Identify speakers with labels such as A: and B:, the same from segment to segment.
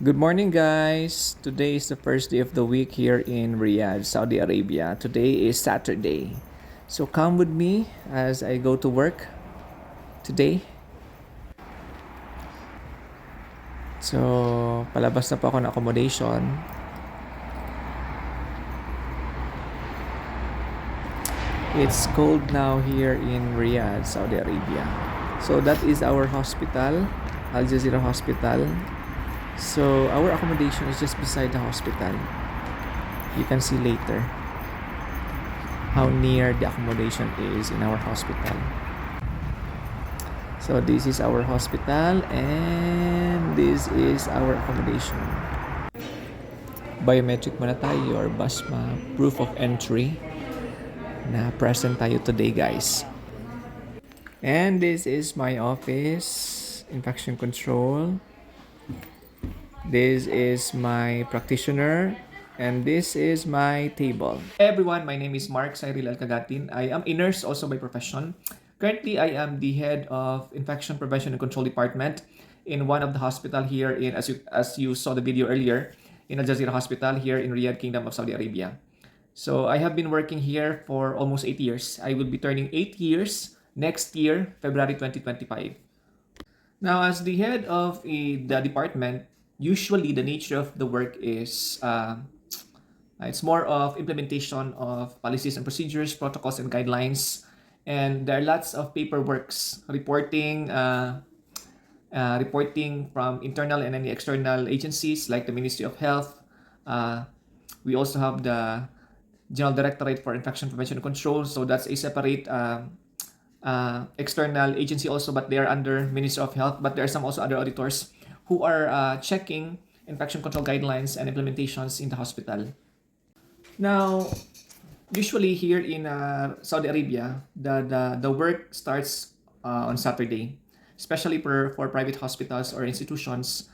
A: Good morning, guys. Today is the first day of the week here in Riyadh, Saudi Arabia. Today is Saturday. So come with me as I go to work today. So, palabas na po ako ng accommodation. It's cold now here in Riyadh, Saudi Arabia. So that is our hospital, Al Jazeera Hospital. So our accommodation is just beside the hospital. You can see later how near the accommodation is in our hospital. So this is our hospital and this is our accommodation. Biometric muna tayo or BASMA, proof of entry na present tayo today, guys. And this is my office, infection control. This is my practitioner and this is my table. Hey everyone, my name is Mark Cyril Alcagatin. I am a nurse also by profession. Currently, I am the head of Infection Prevention and Control Department in one of the hospital here in, as you saw the video earlier, in Al Jazeera Hospital here in Riyadh, Kingdom of Saudi Arabia. So I have been working here for almost 8 years. I will be turning 8 years next year, February 2025. Now, as the head of the department, usually the nature of the work is it's more of implementation of policies and procedures, protocols and guidelines, and there are lots of paperworks, reporting from internal and any external agencies like the Ministry of Health. We also have the General Directorate for Infection Prevention and Control, so that's a separate external agency also, but they are under Ministry of Health. But there are some also other auditors who are checking infection control guidelines and implementations in the hospital. Now, usually here in Saudi Arabia, the work starts on Saturday, especially for private hospitals or institutions.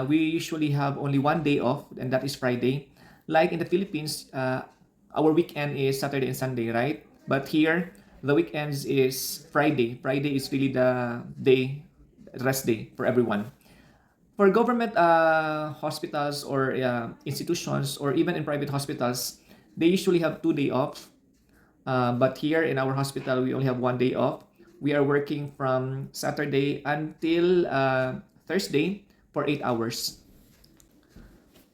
A: We usually have only one day off, and that is Friday. Like in the Philippines, our weekend is Saturday and Sunday, right? But here, the weekends is Friday. Friday is really the day, rest day for everyone. For government hospitals or institutions or even in private hospitals, they usually have 2 day off. But here in our hospital, we only have 1 day off. We are working from Saturday until Thursday for 8 hours.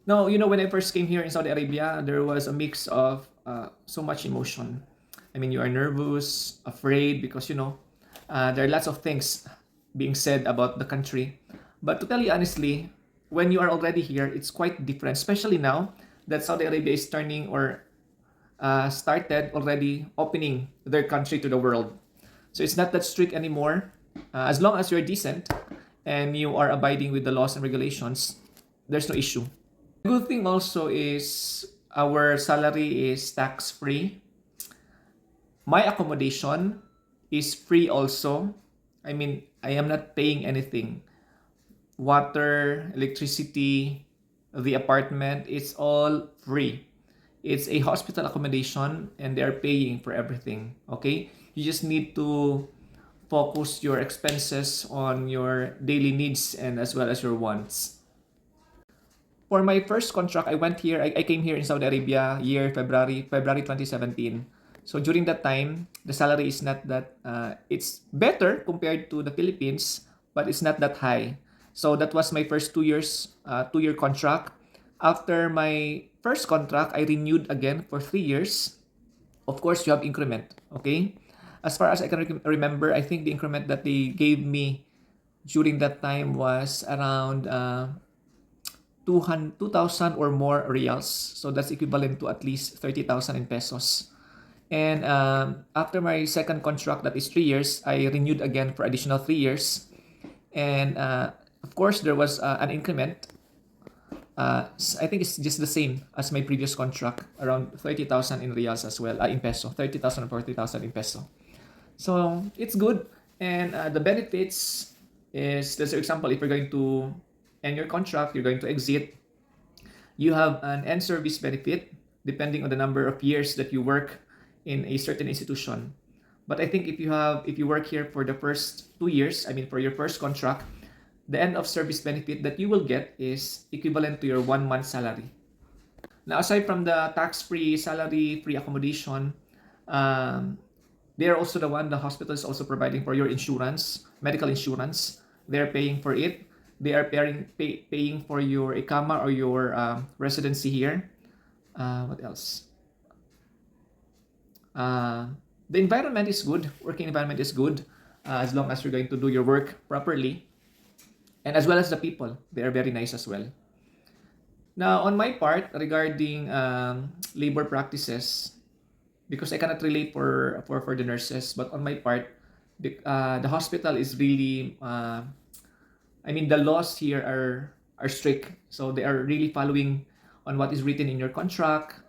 A: Now, when I first came here in Saudi Arabia, there was a mix of so much emotion. I mean, you are nervous, afraid, because, there are lots of things being said about the country. But to tell you honestly, when you are already here, it's quite different, especially now that Saudi Arabia is turning or started already opening their country to the world. So it's not that strict anymore. As long as you're decent and you are abiding with the laws and regulations, there's no issue. The good thing also is our salary is tax-free. My accommodation is free also. I mean, I am not paying anything. Water, electricity, the apartment, it's all free. It's a hospital accommodation and they're paying for everything, okay? You just need to focus your expenses on your daily needs and as well as your wants. For my first contract, I came here in Saudi Arabia February 2017. So during that time, the salary is not that, it's better compared to the Philippines, but it's not that high. So that was my first 2 years, 2 year contract. After my first contract, I renewed again for 3 years. Of course, you have increment, okay? As far as I can remember, I think the increment that they gave me during that time was around 2,000 or more reals. So that's equivalent to at least 30,000 in pesos. And after my second contract, that is 3 years, I renewed again for additional 3 years. And of course, there was an increment. I think it's just the same as my previous contract, around 30,000 in reals as well, in peso, 30,000 or 40,000 in peso. So it's good. And the benefits is, let's say, for example, if you're going to end your contract, you're going to exit, you have an end service benefit depending on the number of years that you work in a certain institution. But I think if you work here for the first 2 years, I mean for your first contract, the end of service benefit that you will get is equivalent to your 1 month salary. Now, aside from the tax-free salary, free accommodation, um, they are also the hospital is also providing for your insurance, medical insurance. They're paying for it. They are paying for your ikama or your residency here. What else? The environment is good. Working environment is good as long as you're going to do your work properly. And as well as the people, they are very nice as well. Now, on my part, regarding labor practices, because I cannot relate for the nurses, but on my part, the hospital is really, I mean, the laws here are strict. So they are really following on what is written in your contract,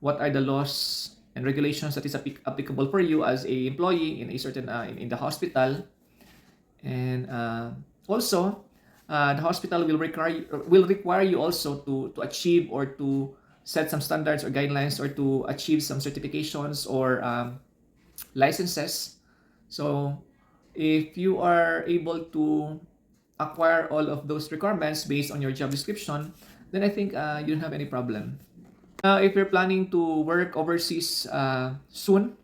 A: what are the laws and regulations that is applicable for you as a employee in a certain in the hospital, and also the hospital will require you also to achieve or to set some standards or guidelines or to achieve some certifications or licenses. So if you are able to acquire all of those requirements based on your job description, then I think you don't have any problem. If you're planning to work overseas soon,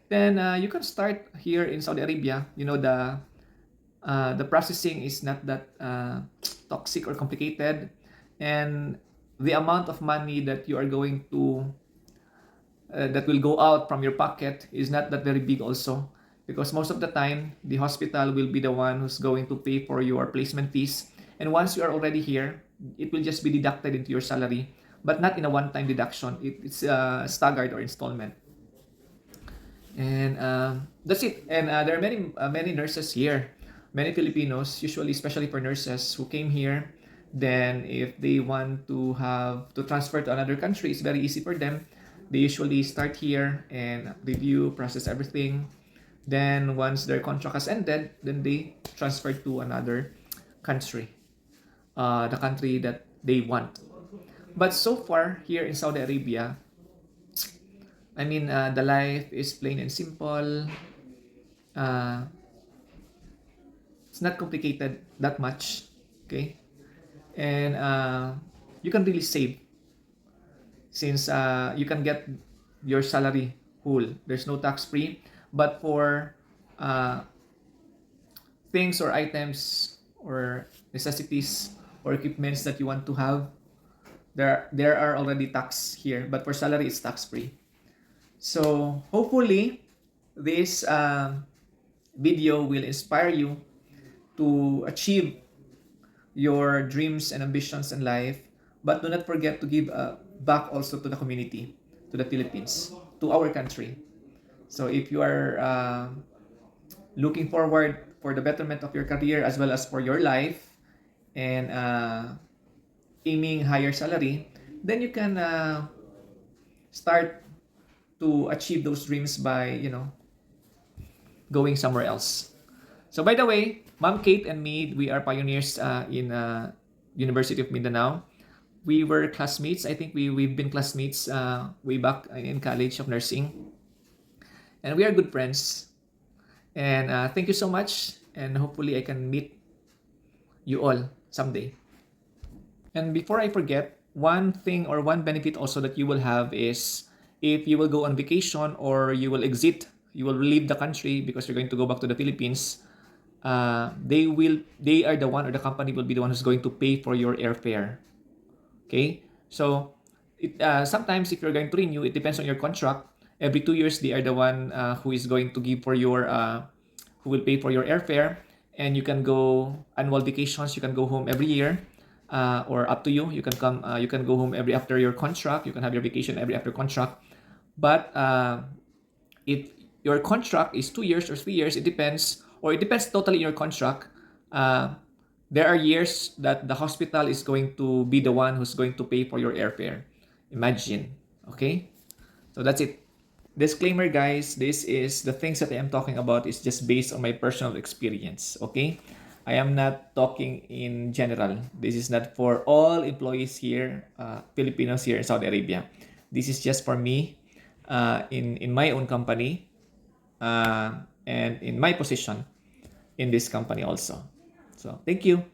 A: then you can start here in Saudi Arabia. You know, the processing is not that toxic or complicated, and the amount of money that you are going to that will go out from your pocket is not that very big also, because most of the time the hospital will be the one who's going to pay for your placement fees, and once you are already here, it will just be deducted into your salary, but not in a one-time deduction. It's staggered or installment. And that's it. And there are many nurses here, many Filipinos, usually especially for nurses who came here. Then if they want to have to transfer to another country, it's very easy for them. They usually start here and review, process everything. Then once their contract has ended, then they transfer to another country, the country that they want. But so far here in Saudi Arabia, I mean, the life is plain and simple. Uh, it's not complicated that much, okay? And you can really save since you can get your salary whole. There's no tax free, but for things or items or necessities or equipments that you want to have, there are already tax here. But for salary, it's tax free. So hopefully this video will inspire you to achieve your dreams and ambitions in life, but do not forget to give back also to the community, to the Philippines, to our country. So if you are looking forward for the betterment of your career as well as for your life, and aiming higher salary, then you can start to achieve those dreams by going somewhere else. So by the way, Ma'am Kate and me, we are pioneers in University of Mindanao. We were classmates. I think we've been classmates way back in College of Nursing, and we are good friends. And thank you so much, and hopefully I can meet you all someday. And before I forget, one thing or one benefit also that you will have is if you will go on vacation or you will exit, you will leave the country because you're going to go back to the Philippines. They are the one, or the company will be the one who's going to pay for your airfare. Okay, so sometimes if you're going to renew, it depends on your contract. Every 2 years, they are the one who is going to give for your who will pay for your airfare, and you can go annual vacations. You can go home every year, or up to you. You can come. You can go home every after your contract. You can have your vacation every after contract. But if your contract is 2 years or 3 years, it depends, or it depends totally in your contract. There are years that the hospital is going to be the one who's going to pay for your airfare. Imagine, okay? So that's it. Disclaimer, guys, this is the things that I am talking about is just based on my personal experience, okay? I am not talking in general. This is not for all employees here, Filipinos here in Saudi Arabia. This is just for me in my own company and in my position in this company also. So, thank you.